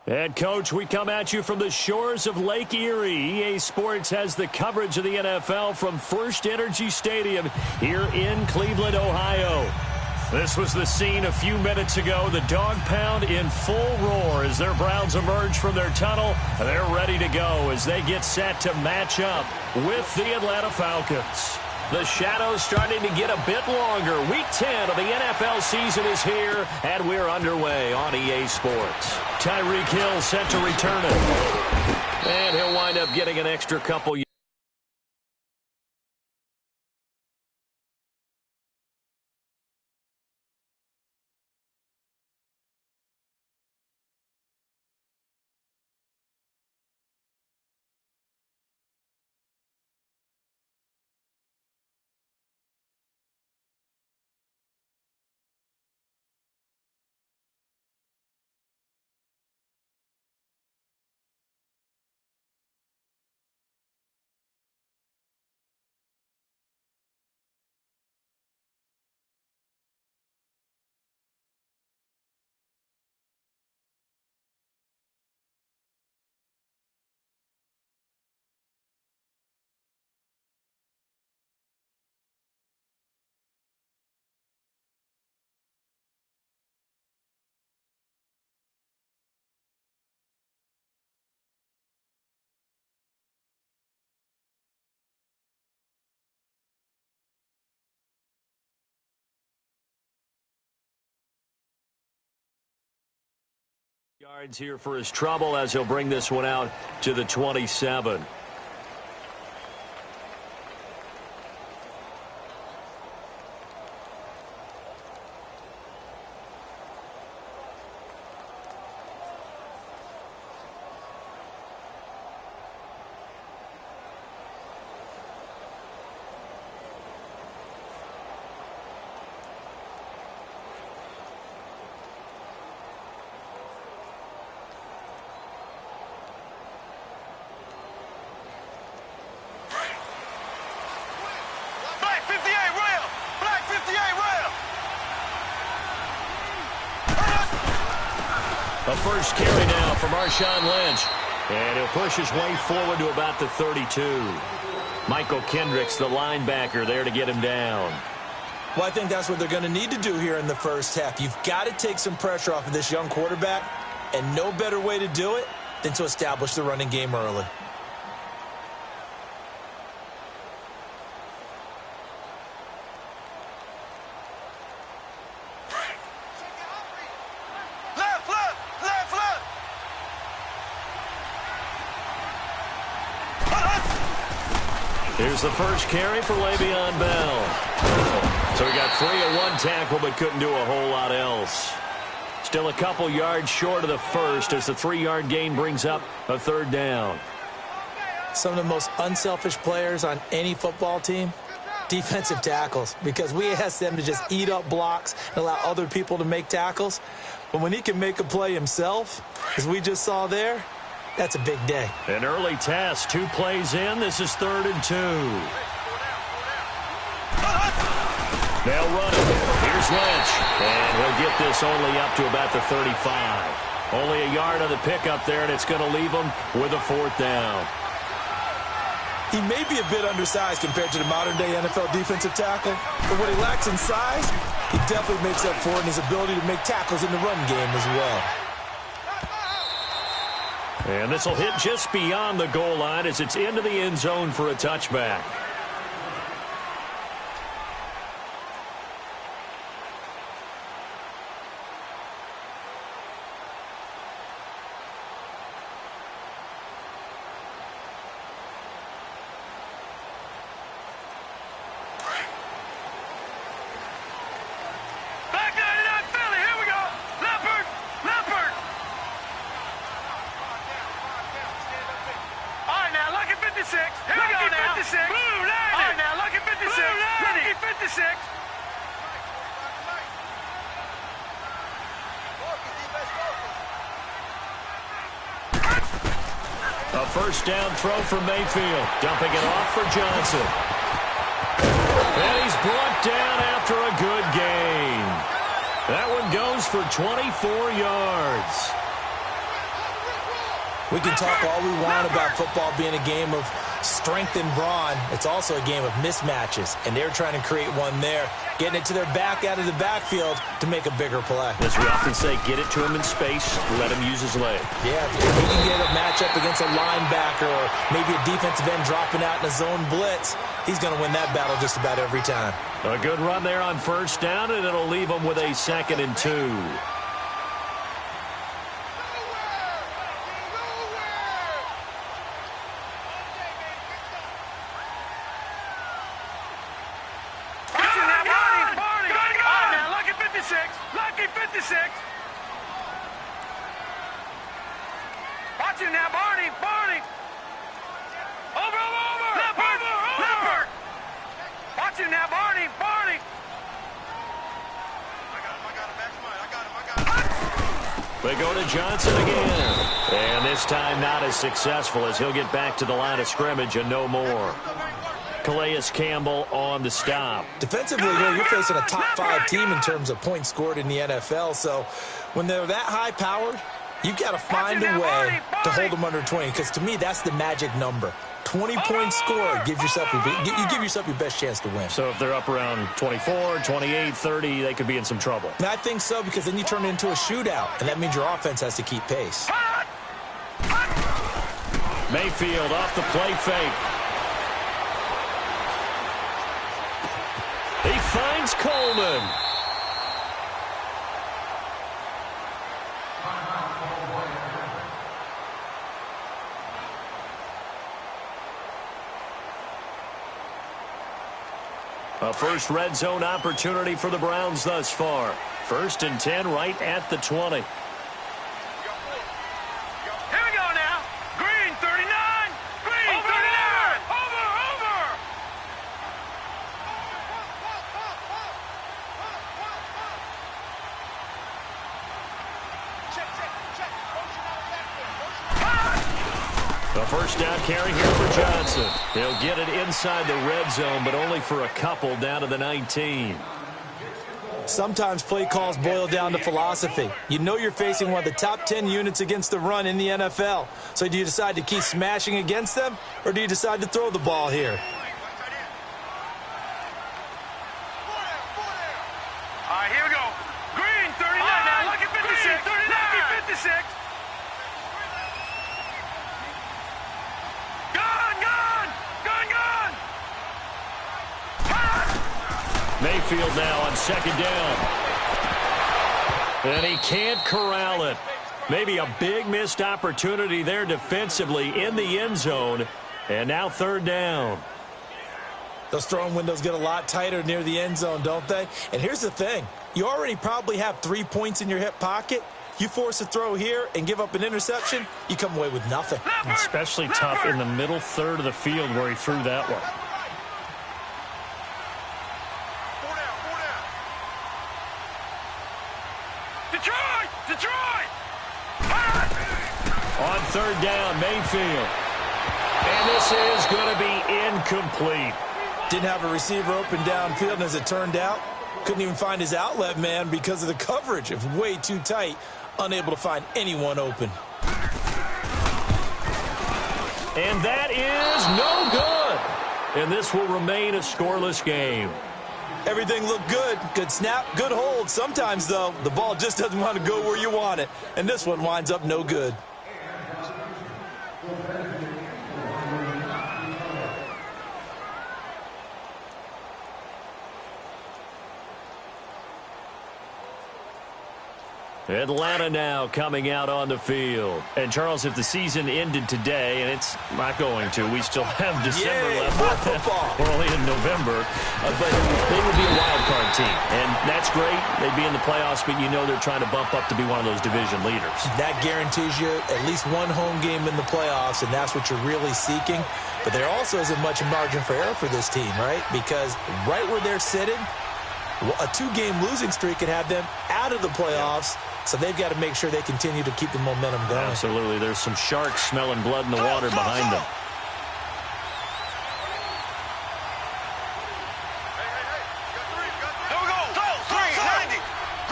And, Coach, we come at you from the shores of Lake Erie. EA Sports has the coverage of the NFL from First Energy Stadium here in Cleveland, Ohio. This was the scene a few minutes ago. The dog pound in full roar as their Browns emerge from their tunnel. They're ready to go as they get set to match up with the Atlanta Falcons. The shadows starting to get a bit longer. Week 10 of the NFL season is here, and we're underway on EA Sports. Tyreek Hill set to return it. And he'll wind up getting an extra couple years. Yards here for his trouble as he'll bring this one out to the 27. A first carry now from Marshawn Lynch. And he'll push his way forward to about the 32. Michael Kendricks, the linebacker, there to get him down. Well, I think that's what they're going to need to do here in the first half. You've got to take some pressure off of this young quarterback, and no better way to do it than to establish the running game early. Here's the first carry for Le'Veon Bell. So he got free of one tackle but couldn't do a whole lot else. Still a couple yards short of the first as the 3-yard gain brings up a third down. Some of the most unselfish players on any football team, defensive tackles, because we ask them to just eat up blocks and allow other people to make tackles. But when he can make a play himself, as we just saw there, that's a big day. An early task, 2 plays in. This is 3rd and 2. They'll run it. Here's Lynch. And he'll get this only up to about the 35. Only a yard on the pickup there, and it's going to leave him with a 4th down. He may be a bit undersized compared to the modern-day NFL defensive tackle, but what he lacks in size, he definitely makes up for it in his ability to make tackles in the run game as well. And this will hit just beyond the goal line as it's into the end zone for a touchback. A first down throw for Mayfield. Dumping it off for Johnson. And he's brought down after a good gain. That one goes for 24 yards. We can talk all we want about football being a game of strength and brawn. It's also a game of mismatches, and they're trying to create one there, getting it to their back out of the backfield to make a bigger play. As we often say, get it to him in space, let him use his leg. Yeah, if he can get a matchup against a linebacker or maybe a defensive end dropping out in a zone blitz, he's going to win that battle just about every time. A good run there on first down, and it'll leave him with a 2nd and 2. Watch him now, Barney! Over! Leopard! Watch him now, Barney! I got him. They go to Johnson again. And this time not as successful as he'll get back to the line of scrimmage and no more. Calais Campbell on the stop. Defensively here, you're facing a top 5 team in terms of points scored in the NFL. So when they're that high-powered, you've got to find a way to hold them under 20, because to me, that's the magic number. 20 points scored, you give yourself your best chance to win. So if they're up around 24, 28, 30, they could be in some trouble. And I think so, because then you turn it into a shootout, and that means your offense has to keep pace. Mayfield off the play fake. He finds Coleman. A first red zone opportunity for the Browns thus far. 1st and 10 right at the 20. Here we go now. Green, 39. Green, 39. Over. The first down carry here for Johnson. He'll get it inside the red zone, but only for a couple down to the 19. Sometimes play calls boil down to philosophy. You know you're facing one of the top 10 units against the run in the NFL. So do you decide to keep smashing against them, or do you decide to throw the ball here? All right, here we go. Green, 39. Now look at 56. Green, 39. Lucky 56. Mayfield now on 2nd down. And he can't corral it. Maybe a big missed opportunity there defensively in the end zone. And now 3rd down. Those throwing windows get a lot tighter near the end zone, don't they? And here's the thing. You already probably have 3 points in your hip pocket. You force a throw here and give up an interception, you come away with nothing. Especially tough in the middle third of the field where he threw that one. Detroit! On 3rd down, Mayfield. And this is going to be incomplete. Didn't have a receiver open downfield, and as it turned out, couldn't even find his outlet man because of the coverage. It was way too tight, unable to find anyone open. And that is no good. And this will remain a scoreless game. Everything looked good. Good snap, good hold. Sometimes, though, the ball just doesn't want to go where you want it. And this one winds up no good. Atlanta now coming out on the field. And, Charles, if the season ended today, and it's not going to, we still have December left. We're only in November. But they would be a wild card team. And that's great. They'd be in the playoffs, but you know they're trying to bump up to be one of those division leaders. That guarantees you at least one home game in the playoffs, and that's what you're really seeking. But there also isn't much margin for error for this team, right? Because right where they're sitting, a 2-game losing streak could have them out of the playoffs. So they've got to make sure they continue to keep the momentum going. Absolutely. There's some sharks smelling blood in the water behind them. Here we go. Green, 90.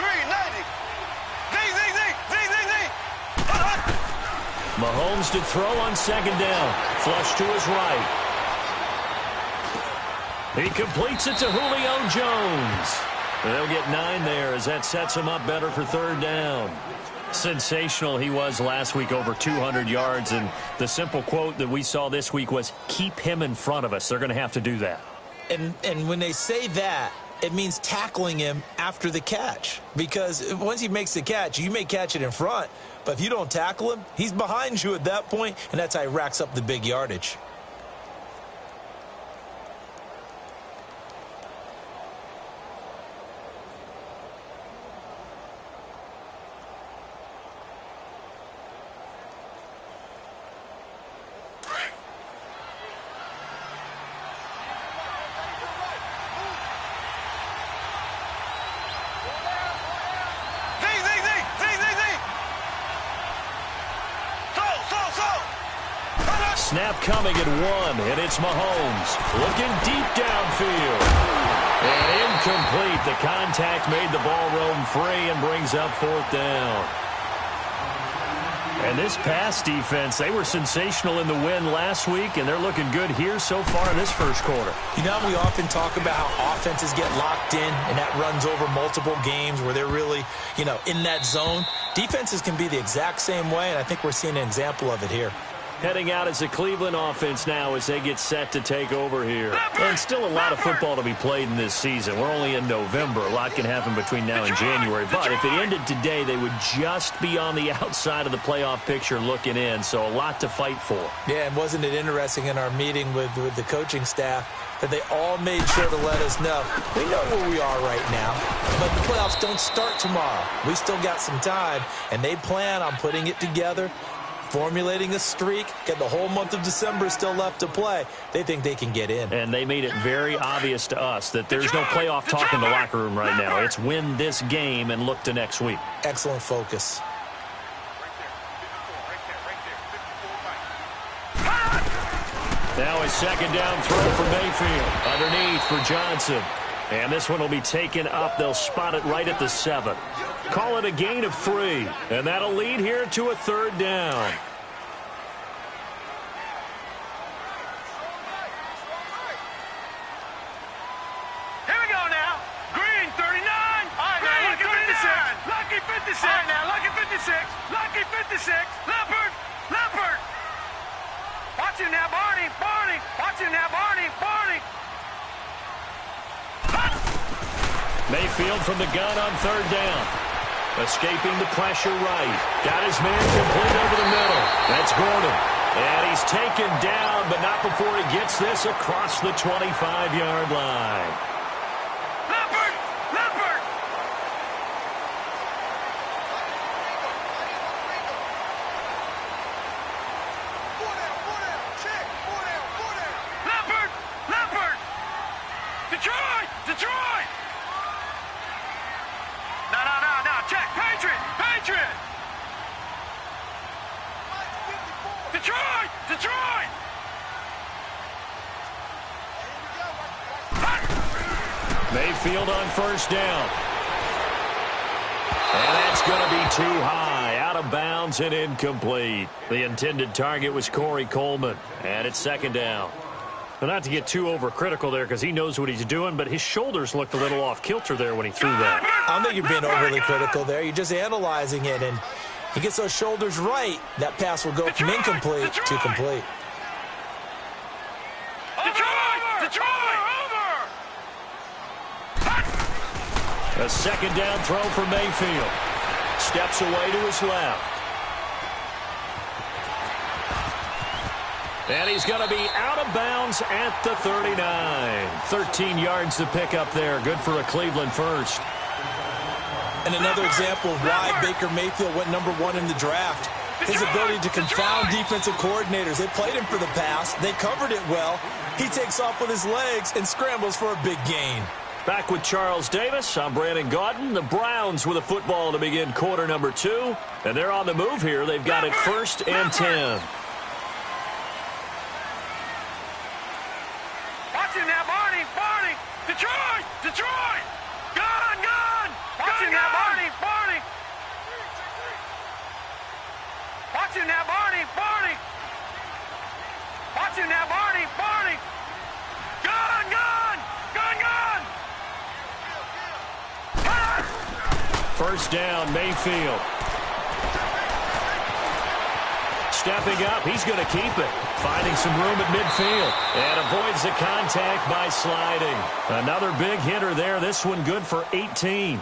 Green, 90. Zing. Mahomes to throw on second down. Flush to his right. He completes it to Julio Jones. They'll get 9 there as that sets him up better for third down. Sensational he was last week, over 200 yards. And the simple quote that we saw this week was, keep him in front of us. They're going to have to do that. And when they say that, it means tackling him after the catch. Because once he makes the catch, you may catch it in front. But if you don't tackle him, he's behind you at that point, and that's how he racks up the big yardage. Snap coming at 1, and it's Mahomes looking deep downfield. And incomplete. The contact made the ball roam free and brings up fourth down. And this pass defense, they were sensational in the win last week, and they're looking good here so far in this first quarter. You know, we often talk about how offenses get locked in, and that runs over multiple games where they're really, in that zone. Defenses can be the exact same way, and I think we're seeing an example of it here. Heading out as the Cleveland offense now as they get set to take over here. And still a lot of football to be played in this season. We're only in November. A lot can happen between now and January. But if it ended today, they would just be on the outside of the playoff picture looking in. So a lot to fight for. Yeah, and wasn't it interesting in our meeting with the coaching staff that they all made sure to let us know, we know where we are right now, but the playoffs don't start tomorrow. We still got some time, and they plan on putting it together, formulating a streak, get the whole month of December still left to play. They think they can get in. And they made it very obvious to us that there's no playoff talk in the locker room right now. It's win this game and look to next week. Excellent focus. Now a second down throw for Mayfield. Underneath for Johnson. And this one will be taken up. They'll spot it right at the 7. Call it a gain of 3. And that'll lead here to a third down. Here we go now. Green 39. All right, now, Lucky 56. Lucky 56. All right, now, Lucky 56. Lucky 56. Leopard. Leopard. Watch him now, Barney. Barney. Watch him now, Barney. Barney. Mayfield from the gun on third down. Escaping the pressure right. Got his man complete over the middle. That's Gordon. And he's taken down, but not before he gets this across the 25-yard line. Leopard. Leopard. Leopard. Leopard. Detroit. Detroit. No. Check. Patriot. Patriot. Detroit. Detroit. Mayfield on first down. And that's going to be too high. Out of bounds and incomplete. The intended target was Corey Coleman. And it's second down. But not to get too overcritical there because he knows what he's doing, but his shoulders looked a little off kilter there when he threw that. I don't think you're being overly critical there. You're just analyzing it, and he gets those shoulders right. That pass will go from incomplete to complete. Detroit. Detroit. Over. A second down throw for Mayfield. Steps away to his left. And he's going to be out of bounds at the 39. 13 yards to pick up there. Good for a Cleveland first. And another example of why Baker Mayfield went #1 in the draft. His ability to confound defensive coordinators. They played him for the pass. They covered it well. He takes off with his legs and scrambles for a big gain. Back with Charles Davis. I'm Brandon Gaudin. The Browns with a football to begin quarter number 2. And they're on the move here. They've got it 1st and 10. Now, Barney, Barney, Detroit, Detroit, gun. Watch him now, Barney, Barney. Watch him now, Barney, Watch you now, Barney! Barney! Gun! Gun! Gun! Gun! First down, Mayfield. Stepping up, he's going to keep it. Finding some room at midfield. And avoids the contact by sliding. Another big hitter there. This one good for 18.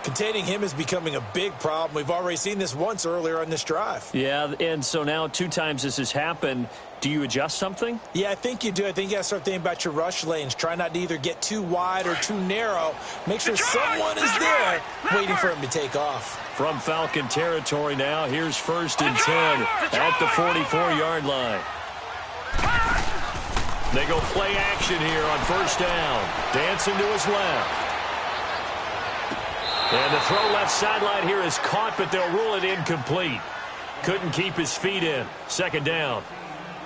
Containing him is becoming a big problem. We've already seen this once earlier on this drive. Yeah, and so now 2 times this has happened. Do you adjust something? Yeah, I think you do. I think you got to start thinking about your rush lanes. Try not to either get too wide or too narrow. Make sure someone is there waiting for him to take off. From Falcon territory now, here's 1st and 10 at the 44-yard line. They go play action here on 1st down. Dancing to his left. And the throw left sideline here is caught, but they'll rule it incomplete. Couldn't keep his feet in. 2nd down.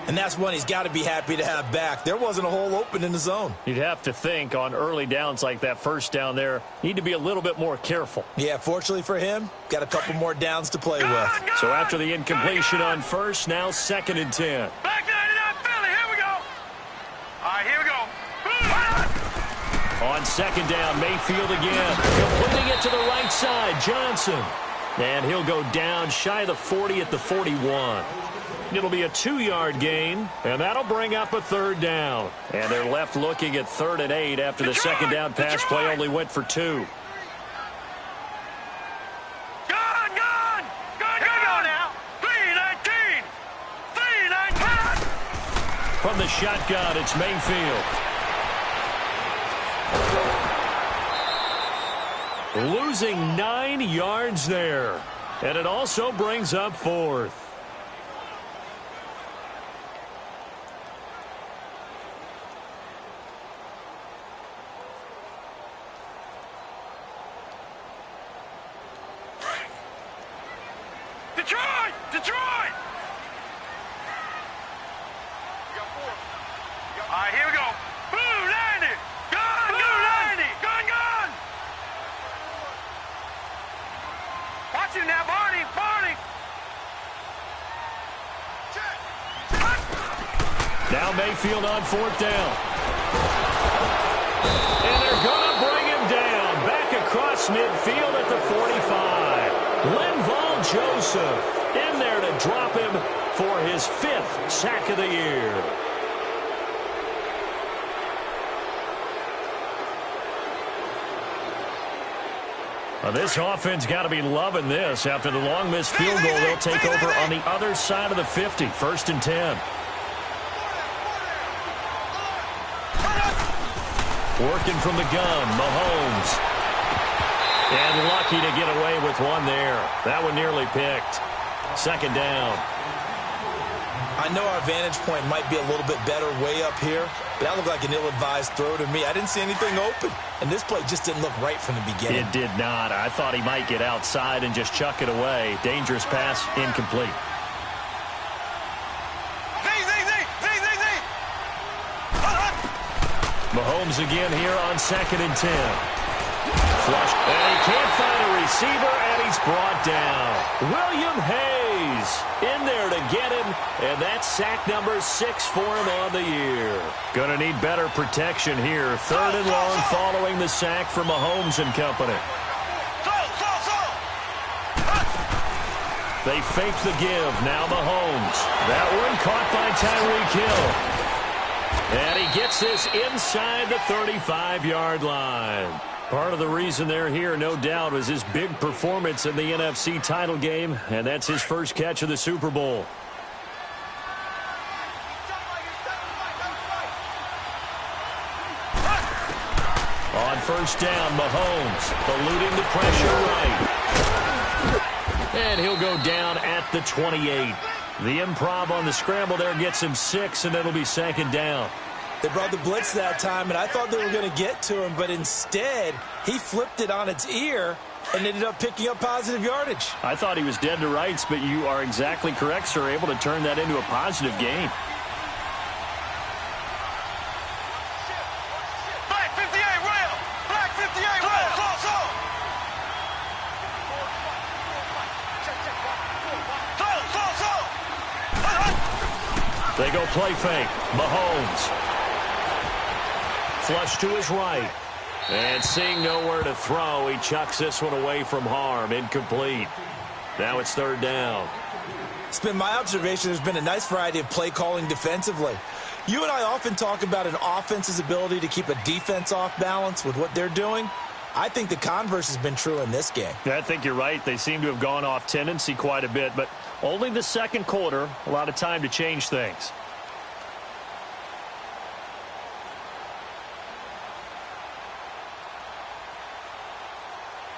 And that's one he's got to be happy to have back. There wasn't a hole open in the zone. You'd have to think on early downs like that 1st down there, need to be a little bit more careful. Yeah, fortunately for him, got a couple more downs to play with. So after the incompletion on 1st, now 2nd and 10. Back 99 Philly, here we go. All right, here we go. On 2nd down, Mayfield again. Completing it to the right side, Johnson. And he'll go down shy of the 40 at the 41. It'll be a 2-yard gain, and that'll bring up a 3rd down. And they're left looking at 3rd and 8 after the 2nd down pass play only went for 2. Gun, gun! Gun, here we go now. 319! 319! From the shotgun, it's Mayfield. Losing 9 yards there. And it also brings up 4th. Detroit! Detroit! All right, here we go. Blue 90! Gun, gun! 90! Gun, gun! Watch him now, Barney! Barney! Now Mayfield on 4th down. And they're going to bring him down. Back across midfield at the 45. Linval Joseph in there to drop him for his 5th sack of the year. Well, this offense got to be loving this. After the long missed field goal, they'll take over on the other side of the 50. 1st and 10. Working from the gun, Mahomes. And lucky to get away with one there. That one nearly picked. 2nd down. I know our vantage point might be a little bit better way up here, but that looked like an ill-advised throw to me. I didn't see anything open, and this play just didn't look right from the beginning. It did not. I thought he might get outside and just chuck it away. Dangerous pass, incomplete. Mahomes again here on 2nd and 10. Flush, and he can't find a receiver, and he's brought down. William Hayes in there to get him, and that's sack number 6 for him on the year. Gonna need better protection here. 3rd and long following the sack from Mahomes and company. They fake the give. Now Mahomes. That one caught by Tyreek Hill. And he gets this inside the 35-yard line. Part of the reason they're here, no doubt, was his big performance in the NFC title game, and that's his first catch of the Super Bowl. On 1st down, Mahomes eluding the pressure right. And he'll go down at the 28. The improv on the scramble there gets him 6, and it'll be 2nd down. They brought the blitz that time, and I thought they were going to get to him, but instead, he flipped it on its ear and ended up picking up positive yardage. I thought he was dead to rights, but you are exactly correct, sir, able to turn that into a positive gain. Black 58, rail! Black 58, rail! They go play fake. Mahomes. Flush to his right. And seeing nowhere to throw, he chucks this one away from harm. Incomplete. Now it's third down. It's been my observation there's been a nice variety of play calling defensively. You and I often talk about an offense's ability to keep a defense off balance with what they're doing. I think the converse has been true in this game. I think you're right. They seem to have gone off tendency quite a bit, but only the second quarter, a lot of time to change things.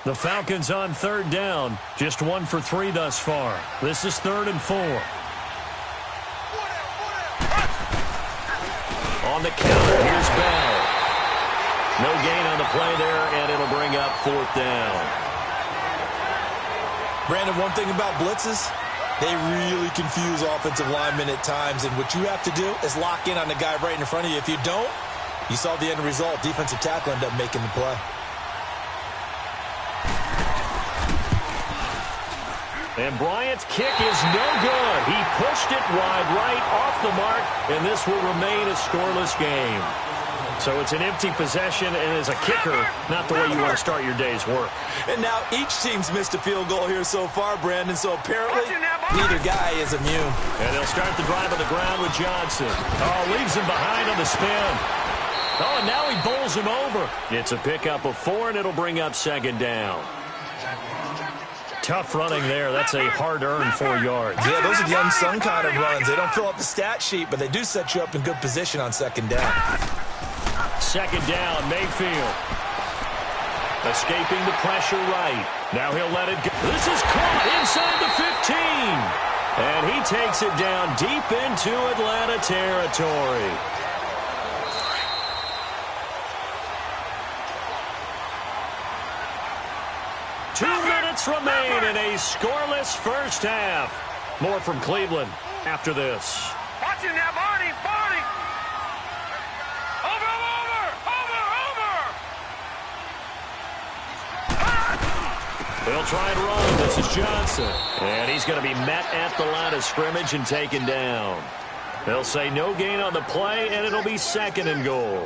The Falcons on third down, just 1 for 3 thus far. This is 3rd and 4. On the counter, here's Bell. No gain on the play there, and it'll bring up 4th down. Brandon, one thing about blitzes, they really confuse offensive linemen at times, and what you have to do is lock in on the guy right in front of you. If you don't, you saw the end result. Defensive tackle ended up making the play. And Bryant's kick is no good. He pushed it wide right off the mark, and this will remain a scoreless game. So it's an empty possession, and as a kicker, not the way you want to start your day's work. And now each team's missed a field goal here so far, Brandon, so apparently neither guy is immune. And they'll start the drive on the ground with Johnson. Oh, leaves him behind on the spin. Oh, and now he bowls him over. It's a pickup of 4, and it'll bring up 2nd down. Tough running there. That's a hard-earned 4 yards. Yeah, those are the unsung kind of runs. They don't fill up the stat sheet, but they do set you up in good position on 2nd down. 2nd down, Mayfield. Escaping the pressure right. Now he'll let it go. This is caught inside the 15. And he takes it down deep into Atlanta territory. Remain in a scoreless first half. More from Cleveland after this. Watch it now, Barney. Over. They'll try and run. This is Johnson. And he's going to be met at the line of scrimmage and taken down. They'll say no gain on the play, and it'll be 2nd and goal.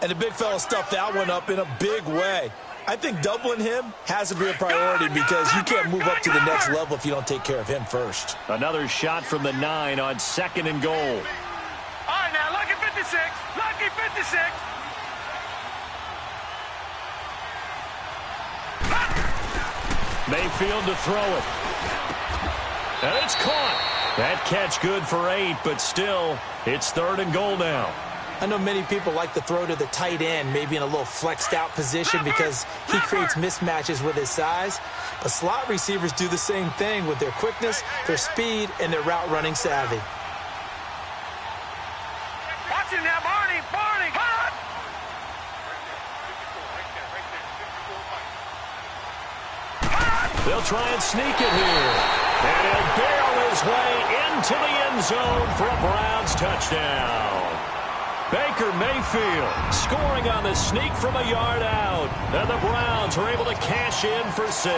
And the big fella stuffed that one up in a big way. I think doubling him has to be a priority because you can't move up to the next level if you don't take care of him first. Another shot from the 9 on 2nd and goal. All right, now, lucky 56. Lucky 56. Mayfield to throw it. And it's caught. That catch good for 8, but still, it's 3rd and goal now. I know many people like to throw to the tight end, maybe in a little flexed out position because he creates mismatches with his size. But slot receivers do the same thing with their quickness, their speed, and their route running savvy. Watch it now, Barney. Hot! They'll try and sneak it here. And he'll barrel his way into the end zone for a Browns touchdown. Baker Mayfield scoring on the sneak from a yard out. And the Browns are able to cash in for 6.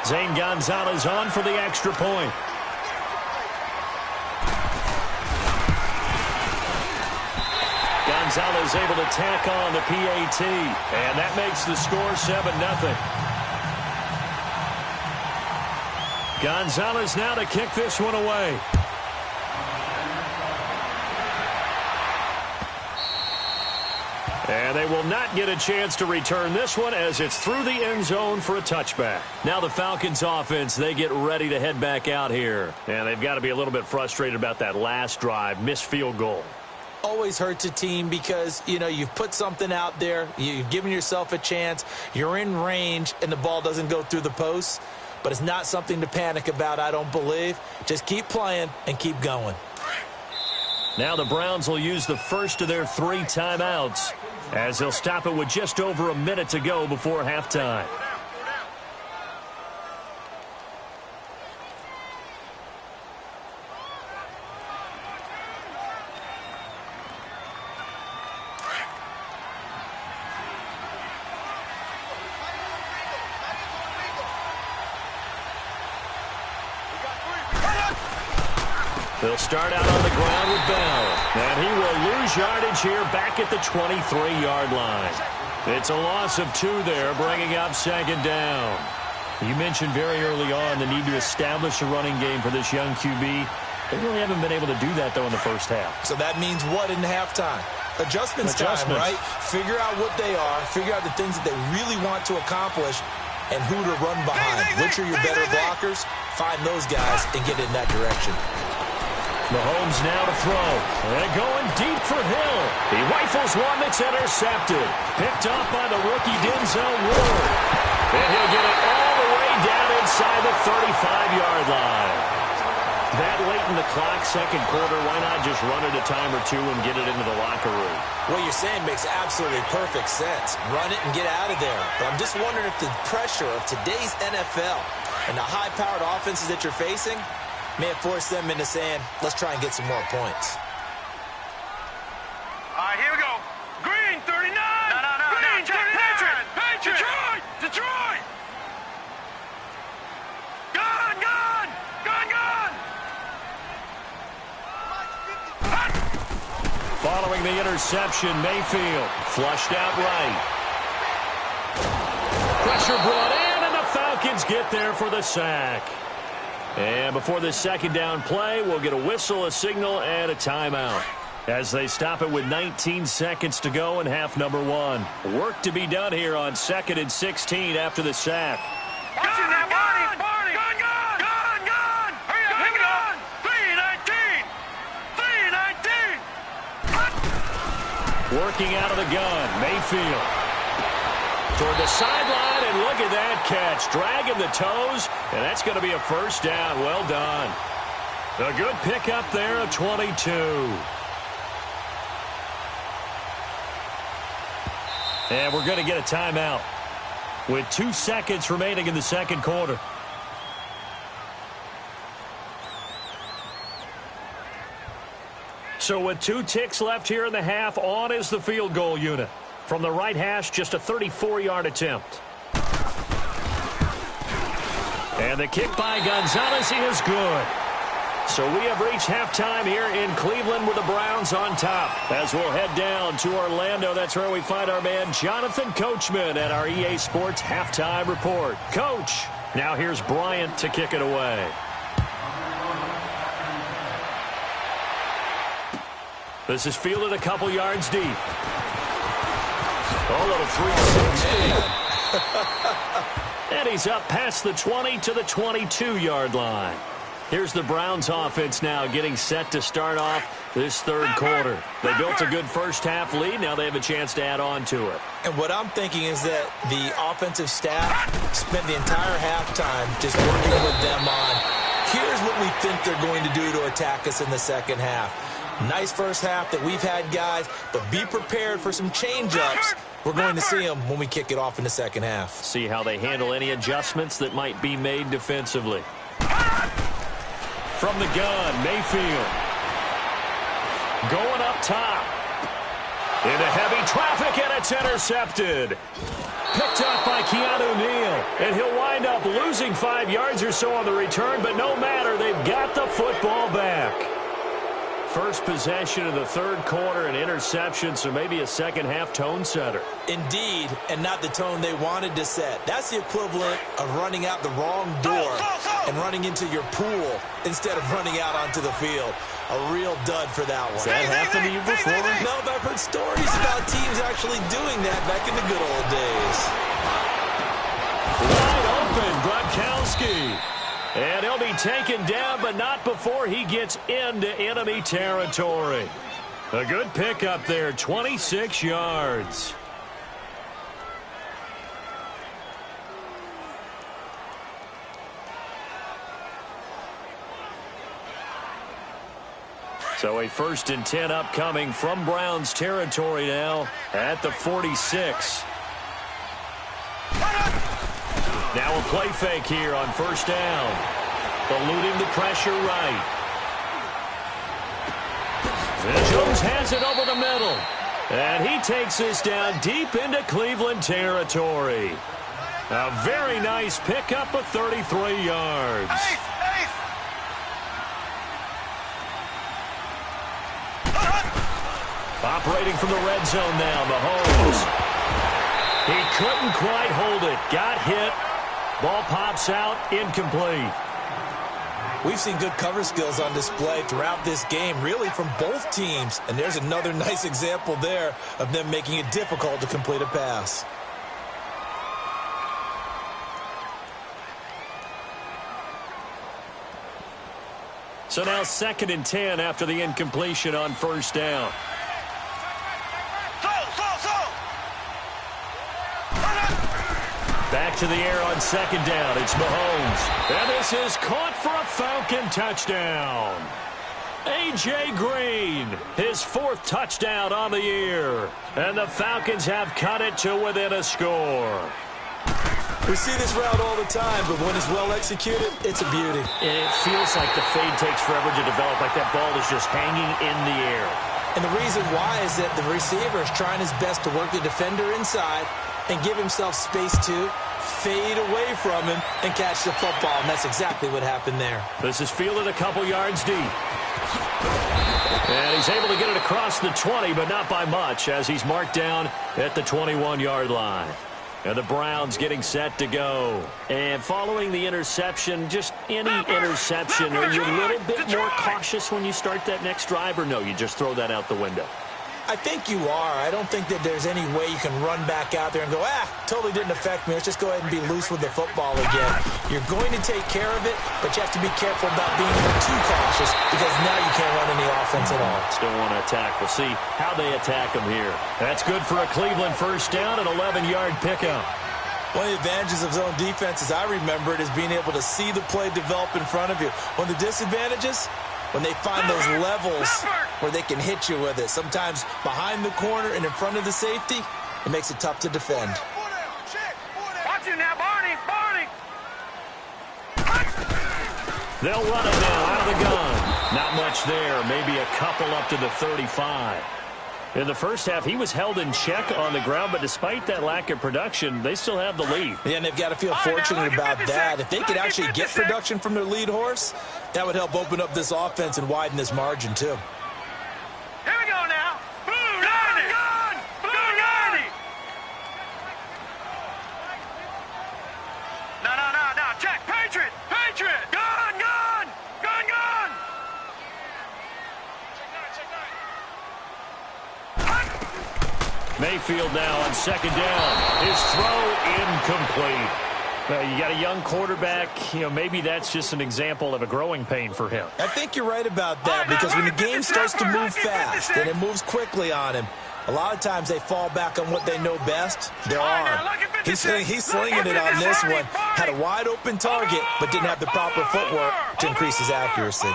Zane Gonzalez on for the extra point. Gonzalez able to tack on the PAT. And that makes the score 7-0. Gonzalez now to kick this one away. And they will not get a chance to return this one as it's through the end zone for a touchback. Now the Falcons offense, they get ready to head back out here. And they've got to be a little bit frustrated about that last drive, missed field goal. Always hurts a team because, you know, you've put something out there, you've given yourself a chance, you're in range, and the ball doesn't go through the posts. But it's not something to panic about, I don't believe. Just keep playing and keep going. Now the Browns will use the first of their 3 timeouts as they'll stop it with just over a minute to go before halftime. They'll start out on the ground with Bell. And he will lose yardage here back at the 23-yard line. It's a loss of 2 there, bringing up second down. You mentioned very early on the need to establish a running game for this young QB. They really haven't been able to do that, though, in the first half. So that means what in halftime? Adjustments time, right? Figure out what they are, figure out the things that they really want to accomplish, and who to run behind. Which are your better blockers? Find those guys and get in that direction. Mahomes now to throw. And going deep for Hill. He rifles one that's intercepted. Picked off by the rookie Denzel Ward. And he'll get it all the way down inside the 35-yard line. That late in the clock, second quarter, why not just run it a time or two and get it into the locker room? What you're saying makes absolutely perfect sense. Run it and get out of there. But I'm just wondering if the pressure of today's NFL and the high-powered offenses that you're facing may have forced them into saying, let's try and get some more points. All right, here we go. Green, 39. No. Green, 39. Patriot. Detroit. Gone. Following the interception, Mayfield flushed out right. Pressure brought in, and the Falcons get there for the sack. And before this second down play, we'll get a whistle, a signal, and a timeout as they stop it with 19 seconds to go in half number 1. Work to be done here on 2nd and 16 after the sack. Watch it now, Barney. Gone. Hurry up. 3-19. Working out of the gun, Mayfield. Toward the sideline, and look at that catch. Dragging the toes, and that's going to be a first down. Well done. A good pickup there of 22. And we're going to get a timeout with 2 seconds remaining in the second quarter. So with 2 ticks left here in the half, on is the field goal unit. From the right hash, just a 34-yard attempt. And the kick by Gonzalez is good. So we have reached halftime here in Cleveland with the Browns on top. As we'll head down to Orlando, that's where we find our man Jonathan Coachman at our EA Sports Halftime Report. Coach, now here's Bryant to kick it away. This is fielded a couple yards deep. A little 360. And he's up past the 20 to the 22-yard line. Here's the Browns offense now getting set to start off this third quarter. They built a good first half lead. Now they have a chance to add on to it. And what I'm thinking is that the offensive staff spent the entire halftime just working with them on, here's what we think they're going to do to attack us in the second half. Nice first half that we've had, guys, but be prepared for some change-ups. We're going to see them when we kick it off in the second half. See how they handle any adjustments that might be made defensively. From the gun, Mayfield. Going up top. Into heavy traffic, and it's intercepted. Picked up by Keanu Neal. And he'll wind up losing 5 yards or so on the return, but no matter, they've got the football back. First possession of the third quarter, an interception, so maybe a second-half tone setter. Indeed, and not the tone they wanted to set. That's the equivalent of running out the wrong door and running into your pool instead of running out onto the field. A real dud for that one. Has that happened to you before? No, but I've heard stories about teams actually doing that back in the good old days. Wide open, Gronkowski. And he'll be taken down, but not before he gets into enemy territory. A good pickup there, 26 yards. So a 1st and 10 upcoming from Browns territory now at the 46. Now a play fake here on first down. Eluding the pressure right. And Jones has it over the middle. And he takes this down deep into Cleveland territory. A very nice pickup of 33 yards. Operating from the red zone now, Mahomes. He couldn't quite hold it. Got hit. Ball pops out, incomplete. We've seen good cover skills on display throughout this game, really from both teams. And there's another nice example there of them making it difficult to complete a pass. So now 2nd and 10 after the incompletion on first down. Back to the air on 2nd down. It's Mahomes. And this is caught for a Falcon touchdown. A.J. Green, his 4th touchdown on the year. And the Falcons have cut it to within a score. We see this route all the time, but when it's well executed, it's a beauty. It feels like the fade takes forever to develop, like that ball is just hanging in the air. And the reason why is that the receiver is trying his best to work the defender inside and give himself space to fade away from him and catch the football. And that's exactly what happened there. This is fielded a couple yards deep. And he's able to get it across the 20, but not by much, as he's marked down at the 21-yard line. And the Browns getting set to go. And following the interception, just any interception, are you a little bit more cautious when you start that next drive, or no, you just throw that out the window? I think you are. I don't think that there's any way you can run back out there and go, totally didn't affect me. Let's just go ahead and be loose with the football again. You're going to take care of it, but you have to be careful about being too cautious because now you can't run any offense at all. Still want to attack. We'll see how they attack them here. That's good for a Cleveland first down, an 11-yard pickup. One of the advantages of zone defense, as I remember it, is being able to see the play develop in front of you. One of the disadvantages, when they find those levels where they can hit you with it. Sometimes behind the corner and in front of the safety, it makes it tough to defend. Watch it now, Barney. They'll run it now out of the gun. Not much there. Maybe a couple up to the 35. In the first half, he was held in check on the ground, but despite that lack of production, they still have the lead. Yeah, and they've got to feel fortunate about that. If they could actually get production from their lead horse, that would help open up this offense and widen this margin, too. Here we go now. Blue 90. Blue 90. No. Check. Patriot. Gun. Mayfield now on 2nd down. His throw incomplete. You got a young quarterback. Maybe that's just an example of a growing pain for him. I think you're right about that because when the game starts to move fast and it moves quickly on him, a lot of times they fall back on what they know best, their arm. He's slinging it on this one. Had a wide open target, but didn't have the proper footwork to increase his accuracy.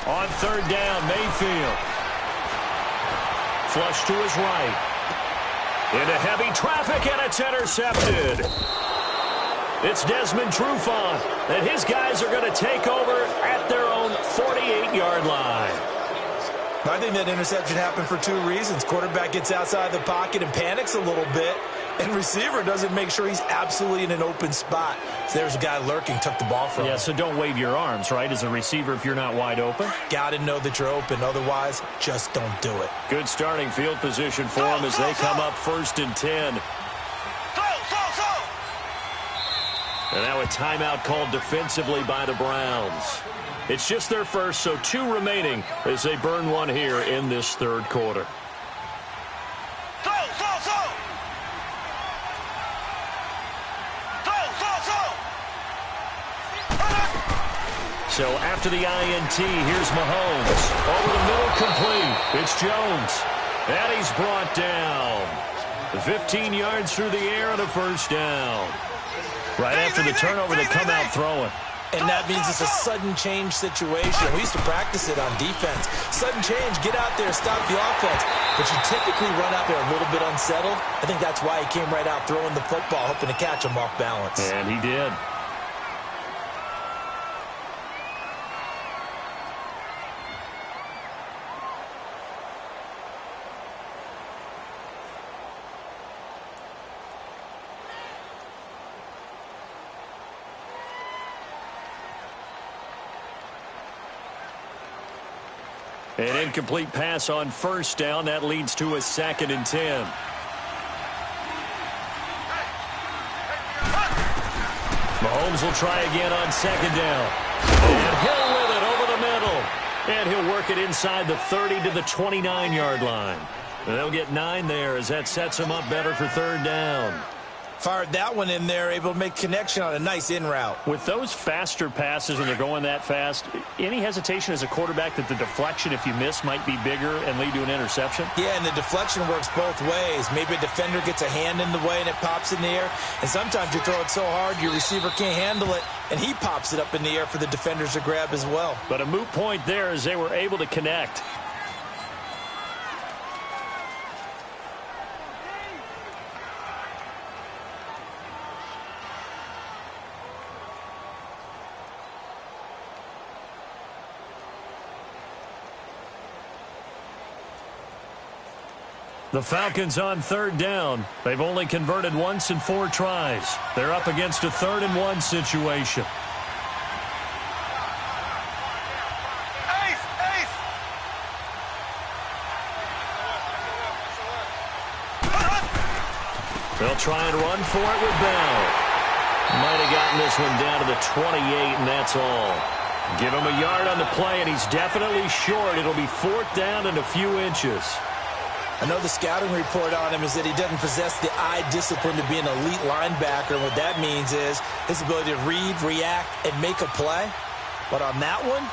On 3rd down, Mayfield. Flush to his right. Into heavy traffic, and it's intercepted. It's Desmond Trufant, and his guys are going to take over at their own 48-yard line. I think that interception happened for 2 reasons. Quarterback gets outside the pocket and panics a little bit, and receiver doesn't make sure he's absolutely in an open spot. So there's a guy lurking, took the ball from him. Yeah, so don't wave your arms, right, as a receiver if you're not wide open. Got to know that you're open. Otherwise, just don't do it. Good starting field position for them as they come up 1st and 10. And now a timeout called defensively by the Browns. It's just their first, so 2 remaining as they burn one here in this 3rd quarter. So after the INT, here's Mahomes. Over the middle, complete. It's Jones. And he's brought down. 15 yards through the air and a first down. Right after the turnover, they come out throwing. And that means it's a sudden change situation. We used to practice it on defense. Sudden change, get out there, stop the offense. But you typically run out there a little bit unsettled. I think that's why he came right out throwing the football, hoping to catch him off balance. And he did. An incomplete pass on first down. That leads to a 2nd and 10. Mahomes will try again on 2nd down. And he'll with it over the middle. And he'll work it inside the 30 to the 29-yard line. They'll get 9 there as that sets him up better for 3rd down. Fired that one in there, able to make connection on a nice in route. With those faster passes when they're going that fast, any hesitation as a quarterback that the deflection, if you miss, might be bigger and lead to an interception? Yeah, and the deflection works both ways. Maybe a defender gets a hand in the way and it pops in the air. And sometimes you throw it so hard your receiver can't handle it, and he pops it up in the air for the defenders to grab as well. But a moot point there as they were able to connect. The Falcons on 3rd down. They've only converted once in 4 tries. They're up against a 3rd and 1 situation. They'll try and run for it with Bell. Might have gotten this one down to the 28, and that's all. Give him a yard on the play, and he's definitely short. It'll be 4th down and a few inches. I know the scouting report on him is that he doesn't possess the eye discipline to be an elite linebacker. What that means is his ability to read, react, and make a play. But on that one,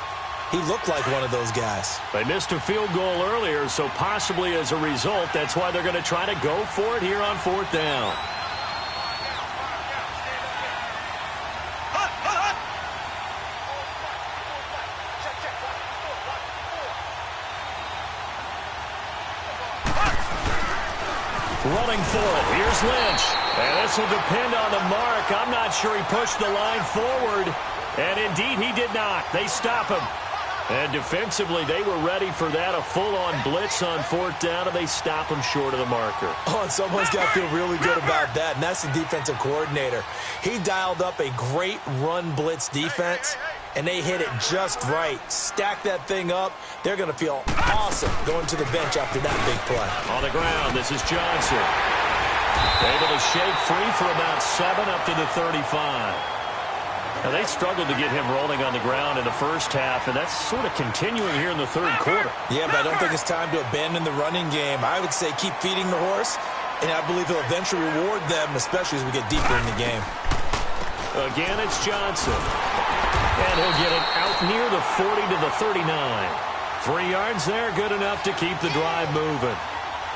he looked like one of those guys. They missed a field goal earlier, so possibly as a result, that's why they're going to try to go for it here on 4th down. Running for it. Here's Lynch. And this will depend on the mark. I'm not sure he pushed the line forward. And indeed, he did not. They stop him. And defensively, they were ready for that. A full-on blitz on 4th down, and they stop him short of the marker. Oh, and someone's got to feel really good about that, and that's the defensive coordinator. He dialed up a great run blitz defense, and they hit it just right. Stack that thing up. They're going to feel awesome going to the bench after that big play. On the ground, this is Johnson. Able to shake free for about 7 up to the 35. Now, they struggled to get him rolling on the ground in the first half, and that's sort of continuing here in the 3rd quarter. Yeah, but I don't think it's time to abandon the running game. I would say keep feeding the horse, and I believe he'll eventually reward them, especially as we get deeper in the game. Again, it's Johnson. And he'll get it out near the 40 to the 39. 3 yards there, good enough to keep the drive moving.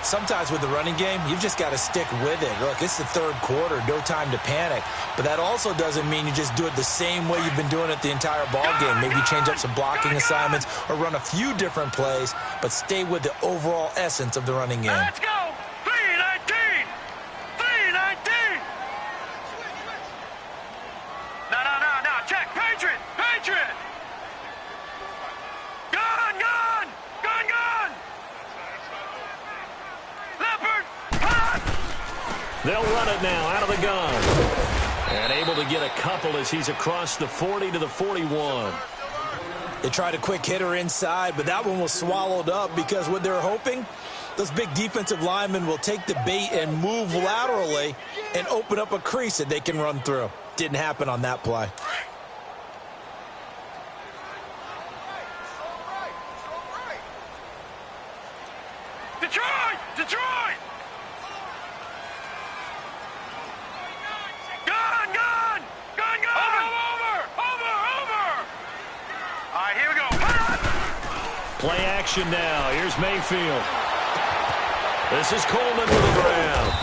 Sometimes with the running game, you've just got to stick with it. Look, it's the 3rd quarter, no time to panic. But that also doesn't mean you just do it the same way you've been doing it the entire ball game. Maybe change up some blocking assignments or run a few different plays, but stay with the overall essence of the running game. Let's go! 3-19! 3-19! No, check! Patriot! Patriot! Gun! Gun! Gun! Gun! Leopard! Hot! They'll run it now out of the gun. And able to get a couple as he's across the 40 to the 41. They tried a quick hitter inside, but that one was swallowed up because what they're hoping, those big defensive linemen will take the bait and move laterally and open up a crease that they can run through. Didn't happen on that play. Detroit! Detroit! Gun! Gun! Gun! Gun! Over! All right, here we go. Play action now. Here's Mayfield. This is Coleman with the grab.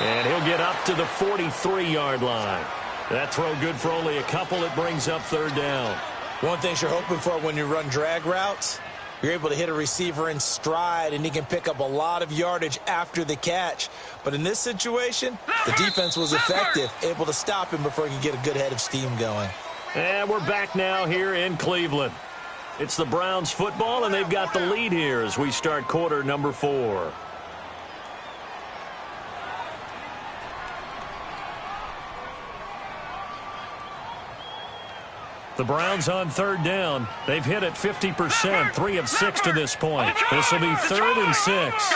And he'll get up to the 43-yard line. That throw good for only a couple. It brings up 3rd down. One thing you're hoping for when you run drag routes, you're able to hit a receiver in stride, and he can pick up a lot of yardage after the catch. But in this situation, the defense was effective, able to stop him before he could get a good head of steam going. And we're back now here in Cleveland. It's the Browns football, and they've got the lead here as we start quarter number 4. The Browns on third down. They've hit it 50%, 3 of 6 to this point. This will be 3rd and 6.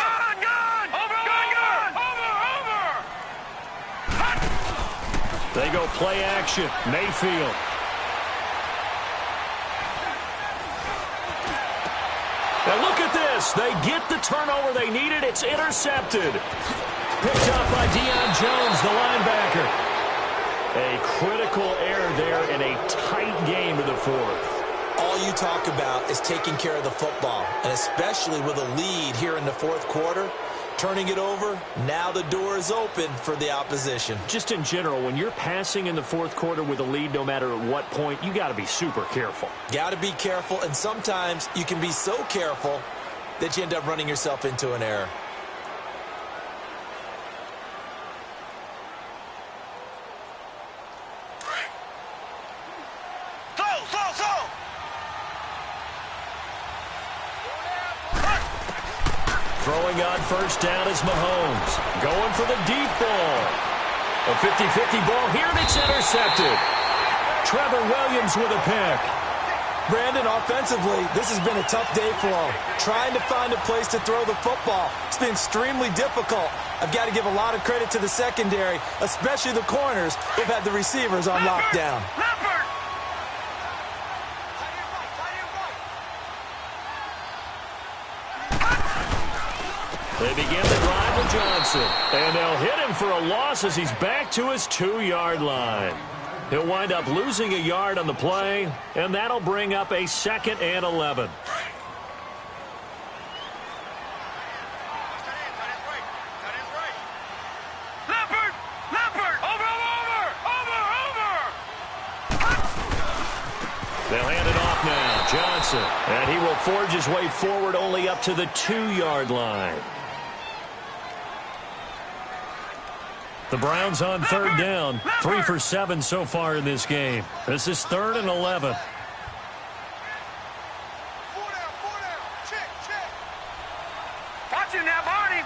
They go play action. Mayfield. And look at this. They get the turnover they needed. It's intercepted. Picked up by Deion Jones, the linebacker. A critical error there in a tight game to the 4th. All you talk about is taking care of the football, and especially with a lead here in the 4th quarter. Turning it over, now the door is open for the opposition. Just in general, when you're passing in the 4th quarter with a lead, no matter at what point, you got to be super careful. Got to be careful, and sometimes you can be so careful that you end up running yourself into an error. Throwing on first down is Mahomes. Going for the deep ball. A 50-50 ball here, and it's intercepted. Trevor Williams with a pick. Brandon, offensively, this has been a tough day for him. Trying to find a place to throw the football. It's been extremely difficult. I've got to give a lot of credit to the secondary, especially the corners who've had the receivers on lockdown. They begin the drive with Johnson. And they'll hit him for a loss as he's back to his 2-yard line. He'll wind up losing a yard on the play, and that'll bring up a 2nd and 11. They'll hand it off now. Johnson. And he will forge his way forward only up to the 2-yard line. The Browns on third down. 3 for 7 so far in this game. This is 3rd and 11. Watch it now, Barney.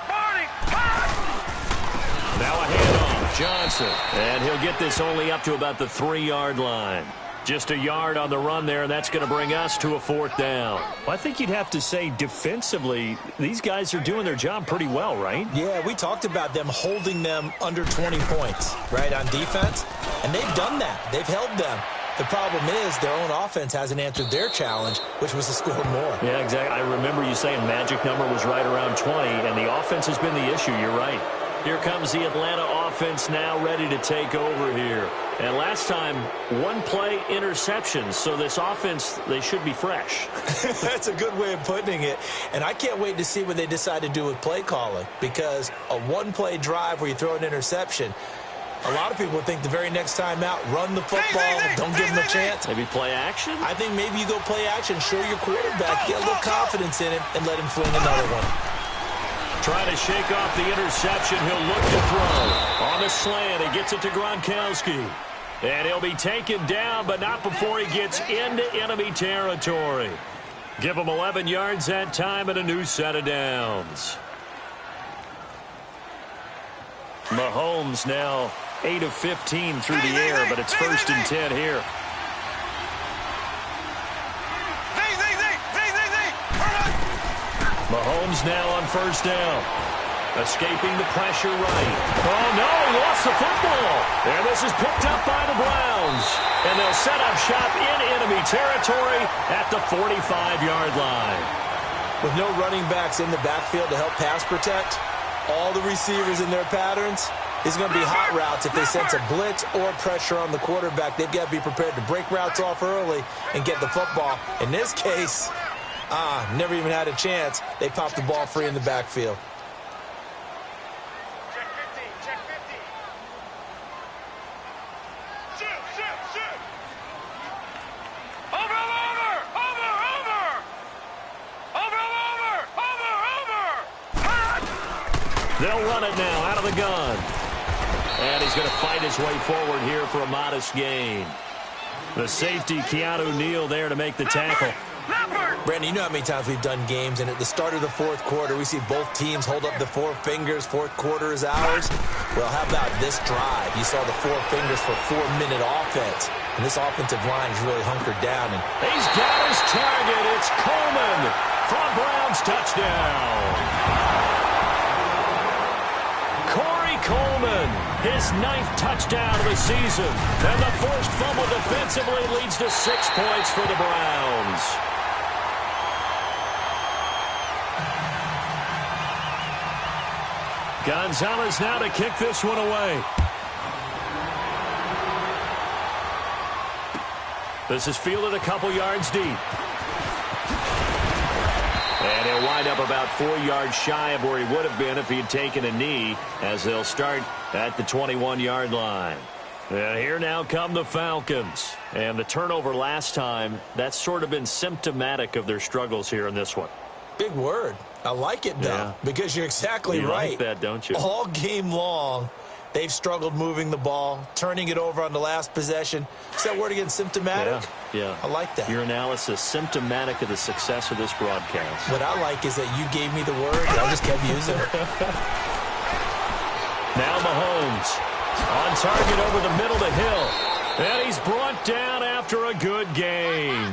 Now a handoff. Johnson. And he'll get this only up to about the 3-yard line. Just a yard on the run there, and that's going to bring us to a 4th down. Well, I think you'd have to say defensively, these guys are doing their job pretty well, right? Yeah, we talked about them holding them under 20 points, right, on defense. And they've done that. They've held them. The problem is their own offense hasn't answered their challenge, which was to score more. Yeah, exactly. I remember you saying magic number was right around 20, and the offense has been the issue. You're right. Here comes the Atlanta offense now ready to take over here. And last time, 1-play interception. So this offense, they should be fresh. That's a good way of putting it. And I can't wait to see what they decide to do with play calling. Because a 1-play drive where you throw an interception, a lot of people think the very next time out, run the football, don't give them a chance. Maybe play action? I think maybe you go play action, show your quarterback, get a little confidence in him, and let him fling another one. Trying to shake off the interception. He'll look to throw. On the slant, he gets it to Gronkowski. And he'll be taken down, but not before he gets into enemy territory. Give him 11 yards that time and a new set of downs. Mahomes now 8 of 15 through the air, but it's 1st and 10 here. Mahomes now on first down. Escaping the pressure right. Oh, no, he lost the football. And this is picked up by the Browns. And they'll set up shop in enemy territory at the 45-yard line. With no running backs in the backfield to help pass protect, all the receivers in their patterns, it's going to be hot routes. If they sense a blitz or pressure on the quarterback, they've got to be prepared to break routes off early and get the football. In this case, never even had a chance. They popped the ball free in the backfield. Check 50. Shoot. Over. They'll run it now out of the gun. And he's going to fight his way forward here for a modest gain. The safety, Keanu Neal, there to make the tackle. Leopard. Brandon, you know how many times we've done games, and at the start of the fourth quarter, we see both teams hold up the four fingers, fourth quarter is ours. Well, how about this drive? You saw the four fingers for 4-minute offense, and this offensive line is really hunkered down. And he's got his target. It's Coleman for Browns touchdown. Corey Coleman, his 9th touchdown of the season, and the forced fumble defensively leads to 6 points for the Browns. Gonzalez now to kick this one away. This is fielded a couple yards deep. And he'll wind up about 4 yards shy of where he would have been if he had taken a knee, as they'll start at the 21-yard line. And here now come the Falcons. And the turnover last time, that's sort of been symptomatic of their struggles here in this one. Big word. I like it, though, because you're exactly right. You like that, don't you? All game long, they've struggled moving the ball, turning it over on the last possession. Is that word again, symptomatic? Yeah. I like that. Your analysis, symptomatic of the success of this broadcast. What I like is that you gave me the word, and I just kept using it. Now Mahomes on target over the middle to Hill. And he's brought down after a good gain.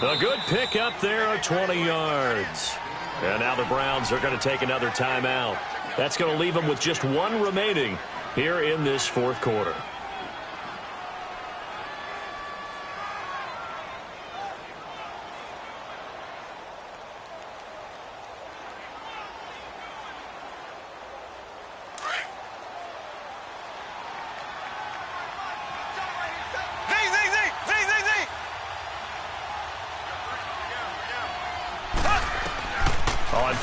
A good pick up there at 20 yards. And now the Browns are going to take another timeout. That's going to leave them with just one remaining here in this fourth quarter.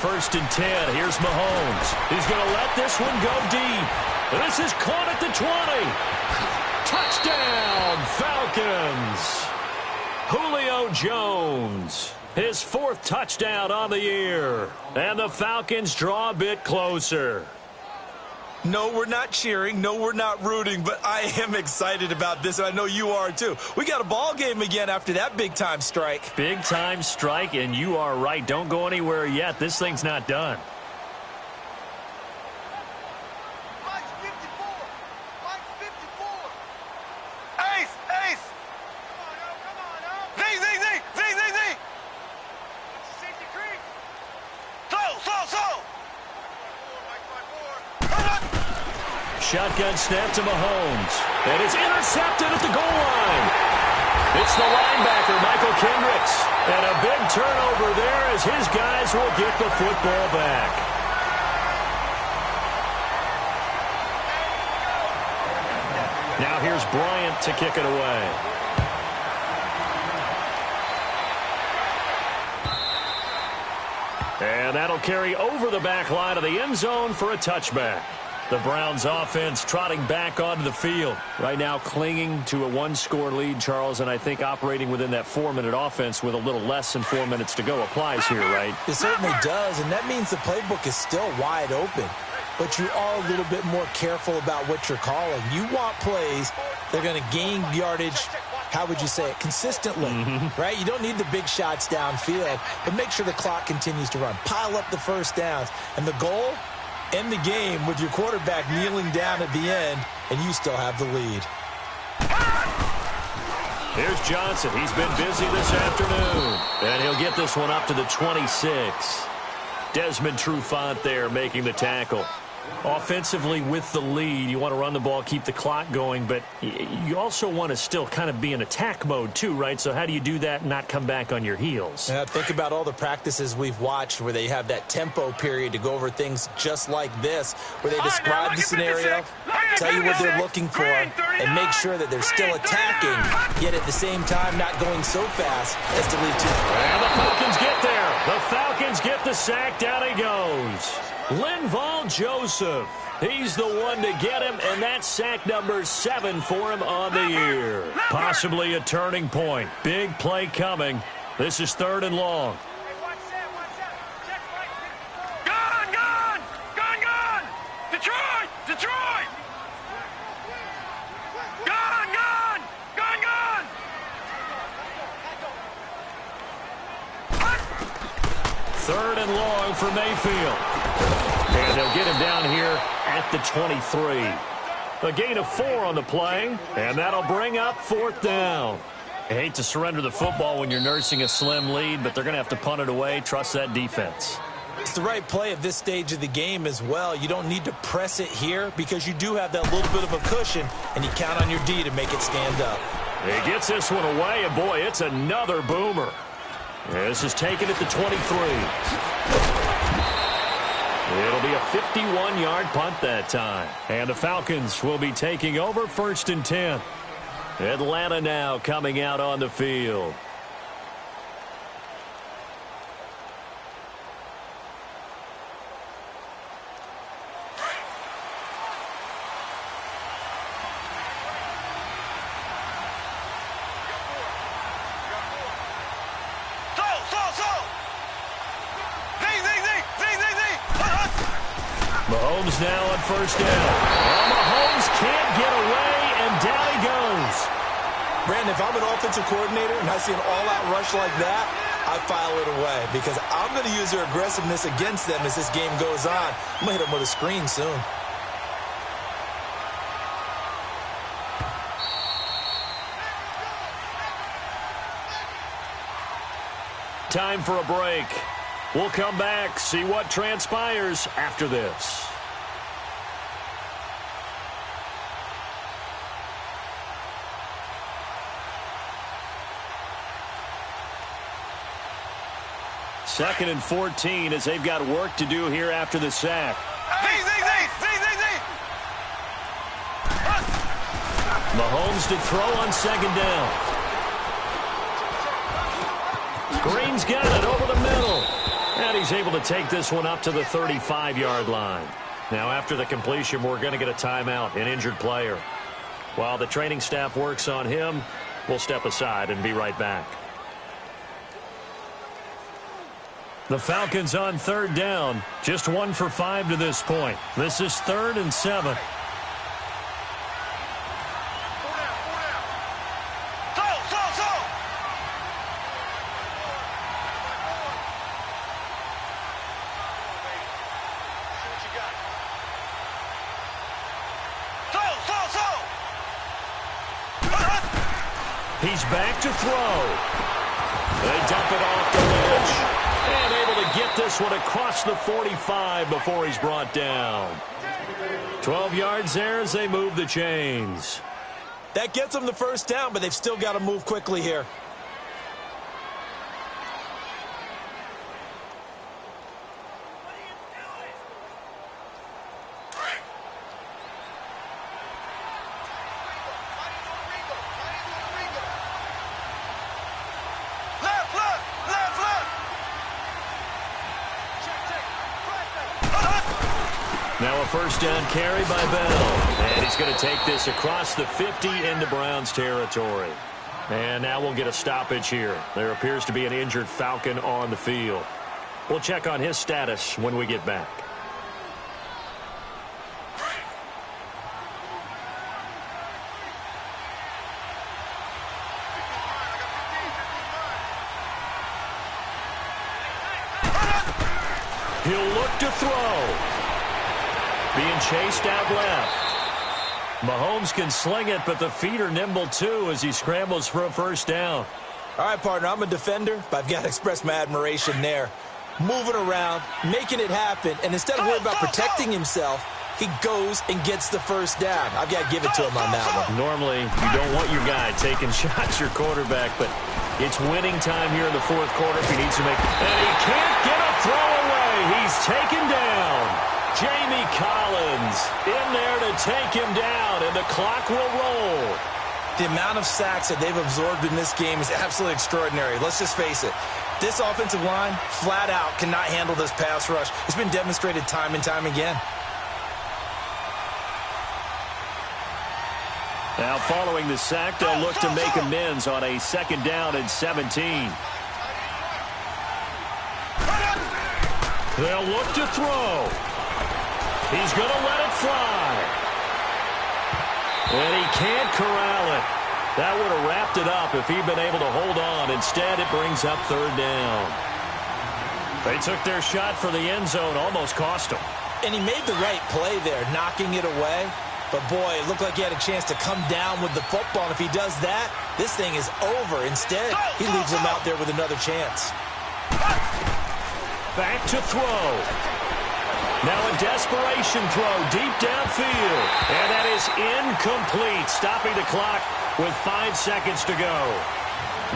First and 10. Here's Mahomes. He's going to let this one go deep. This is caught at the 20. Touchdown, Falcons. Julio Jones, his 4th touchdown on the year. And the Falcons draw a bit closer. No, we're not cheering. No, we're not rooting, but I am excited about this, and I know you are too. We got a ball game again after that big-time strike. Big-time strike, and you are right. Don't go anywhere yet. This thing's not done. Mike's 54. Mike's 54. Ace, ace. Come on, now. Z. Safety creek. Slow. Shotgun snap to Mahomes. And it's intercepted at the goal line. It's the linebacker, Michael Kendricks. And a big turnover there as his guys will get the football back. Now here's Bryant to kick it away. And that'll carry over the back line of the end zone for a touchback. The Browns offense trotting back onto the field. Right now clinging to a 1-score lead, Charles, and I think operating within that 4-minute offense with a little less than 4 minutes to go applies here, right? It certainly does, and that means the playbook is still wide open. But you are a little bit more careful about what you're calling. You want plays that are going to gain yardage, how would you say it, consistently, right? You don't need the big shots downfield, but make sure the clock continues to run. Pile up the first downs. And the goal? End the game with your quarterback kneeling down at the end, and you still have the lead. Here's Johnson. He's been busy this afternoon. And he'll get this one up to the 26. Desmond Trufant there making the tackle. Offensively with the lead, you want to run the ball, keep the clock going, but you also want to still kind of be in attack mode too, right? So how do you do that and not come back on your heels? Yeah, think about all the practices we've watched where they have that tempo period to go over things just like this, where they describe the scenario, tell you what they're looking for, and make sure that they're still attacking, yet at the same time not going so fast as to lead to. And the Falcons get there. The Falcons get the sack. Down he goes. Linval Joseph, he's the one to get him, and that's sack number 7 for him on the year. Possibly a turning point. Big play coming. This is 3rd and long. Gone! Detroit! Gone! Third and long for Mayfield. And they'll get him down here at the 23. A gain of 4 on the play, and that'll bring up 4th down. I hate to surrender the football when you're nursing a slim lead, but they're going to have to punt it away. Trust that defense. It's the right play at this stage of the game as well. You don't need to press it here because you do have that little bit of a cushion, and you count on your D to make it stand up. He gets this one away, and boy, it's another boomer. This is taken at the 23. It'll be a 51-yard punt that time. And the Falcons will be taking over 1st and 10. Atlanta now coming out on the field. Mahomes now on 1st down. Well, Mahomes can't get away, and down he goes. Brandon, if I'm an offensive coordinator and I see an all-out rush like that, I file it away because I'm going to use their aggressiveness against them as this game goes on. I'm going to hit them with a screen soon. Time for a break. We'll come back, see what transpires after this. Second and 14 as they've got work to do here after the sack. Mahomes to throw on 2nd down. Green's got it over the middle. And he's able to take this one up to the 35-yard line. Now, after the completion, we're going to get a timeout, an injured player. While the training staff works on him, we'll step aside and be right back. The Falcons on 3rd down. Just 1 for 5 to this point. This is 3rd and 7. He's back to throw. They dump it off the ledge. And able to get this one across the 45 before he's brought down. 12 yards there as they move the chains. That gets them the 1st down, but they've still got to move quickly here. Now a 1st down carry by Bell. And he's going to take this across the 50 into Browns territory. And now we'll get a stoppage here. There appears to be an injured Falcon on the field. We'll check on his status when we get back. He'll look to throw. Being chased out left. Mahomes can sling it, but the feet are nimble too as he scrambles for a 1st down. All right, partner, I'm a defender, but I've got to express my admiration there. Moving around, making it happen, and instead of worrying about protecting himself, he goes and gets the 1st down. I've got to give it to him on that one. Normally, you don't want your guy taking shots, your quarterback, but it's winning time here in the 4th quarter if he needs to make it. And he can't get a throw away. He's taken down. Jamie Collins in there to take him down, and the clock will roll. The amount of sacks that they've absorbed in this game is absolutely extraordinary. Let's just face it. This offensive line, flat out, cannot handle this pass rush. It's been demonstrated time and time again. Now, following the sack, they'll look to make amends on a 2nd down and 17. They'll look to throw. He's going to let it fly. And he can't corral it. That would have wrapped it up if he'd been able to hold on. Instead, it brings up 3rd down. They took their shot for the end zone, almost cost them. And he made the right play there, knocking it away. But, boy, it looked like he had a chance to come down with the football. And if he does that, this thing is over. Instead, he leaves him out there with another chance. Back to throw. Now a desperation throw deep downfield. And that is incomplete, stopping the clock with 5 seconds to go.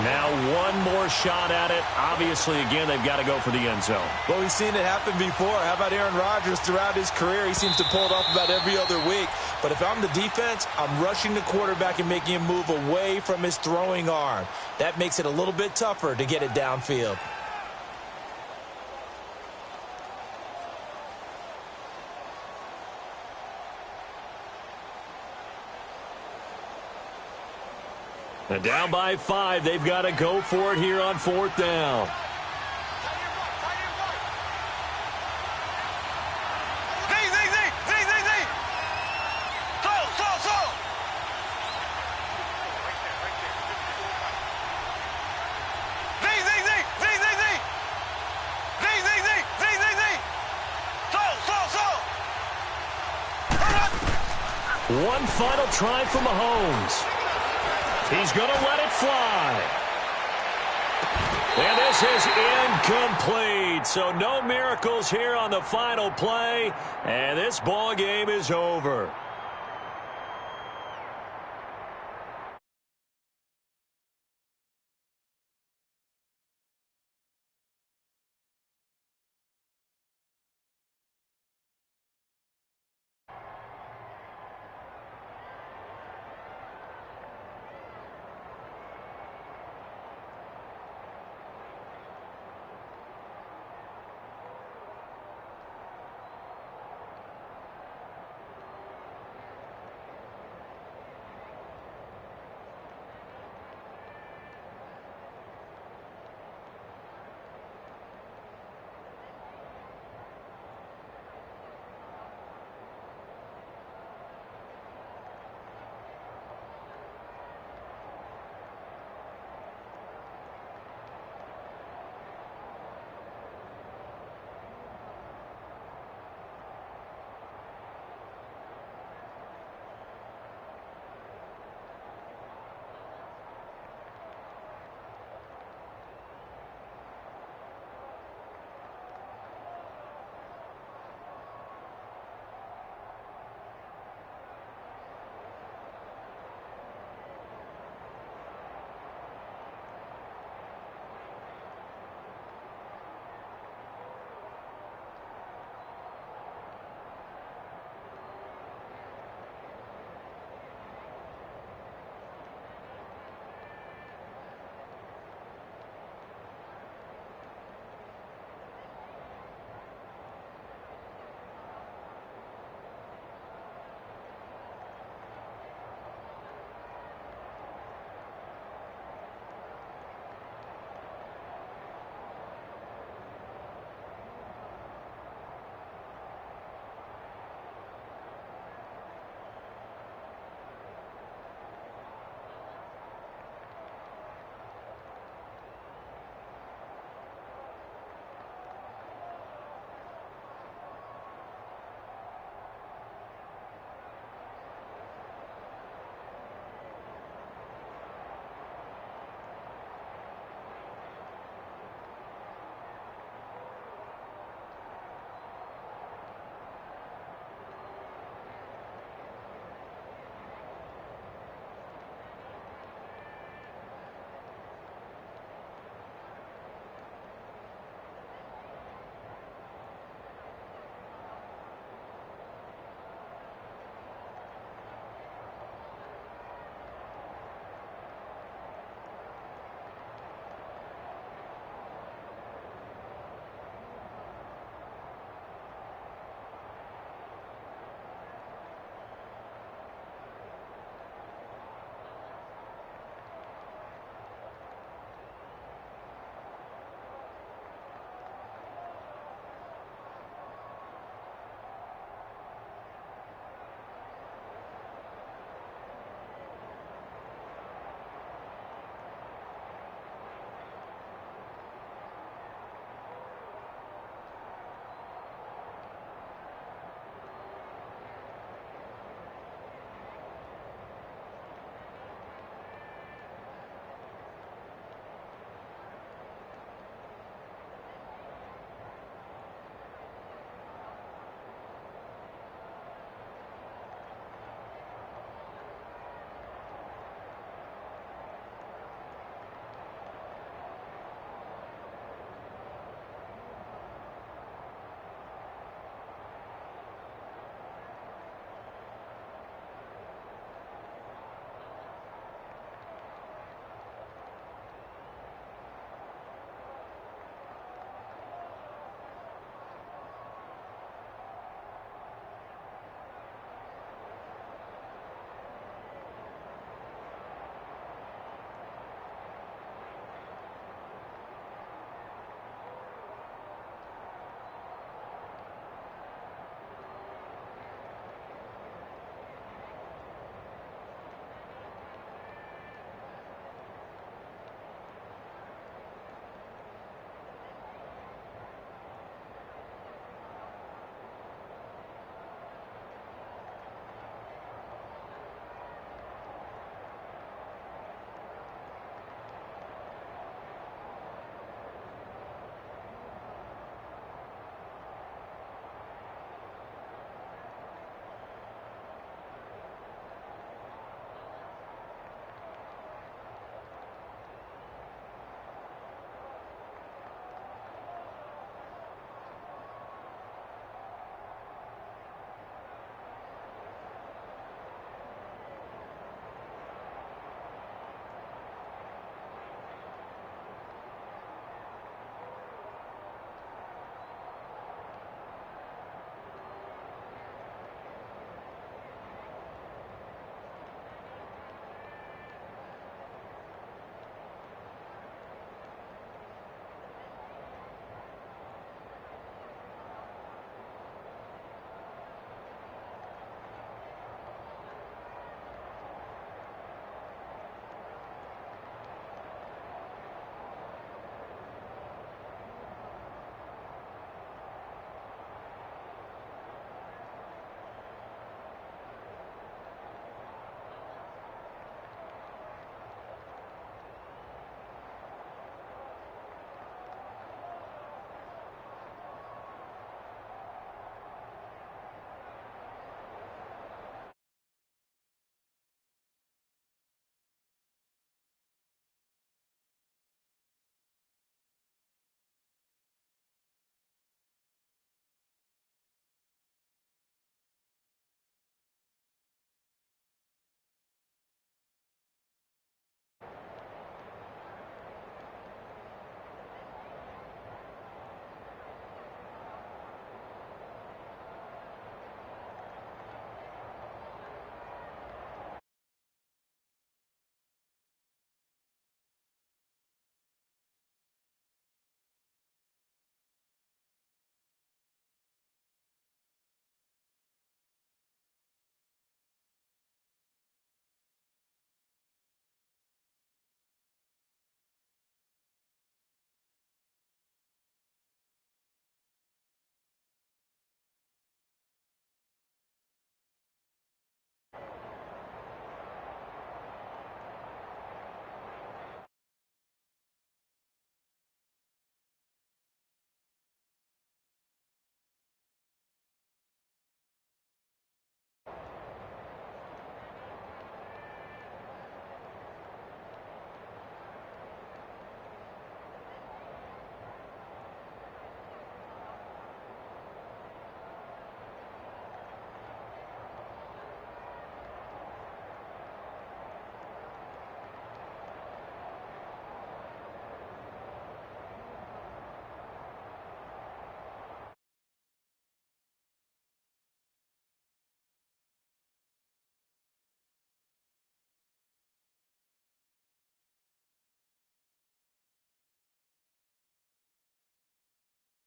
Now one more shot at it. Obviously, again, they've got to go for the end zone. Well, we've seen it happen before. How about Aaron Rodgers throughout his career? He seems to pull it off about every other week. But if I'm the defense, I'm rushing the quarterback and making him move away from his throwing arm. That makes it a little bit tougher to get it downfield. And down by 5, they've got to go for it here on 4th down. One final try for Mahomes. He's going to let it fly. And this is incomplete. So no miracles here on the final play. And this ball game is over.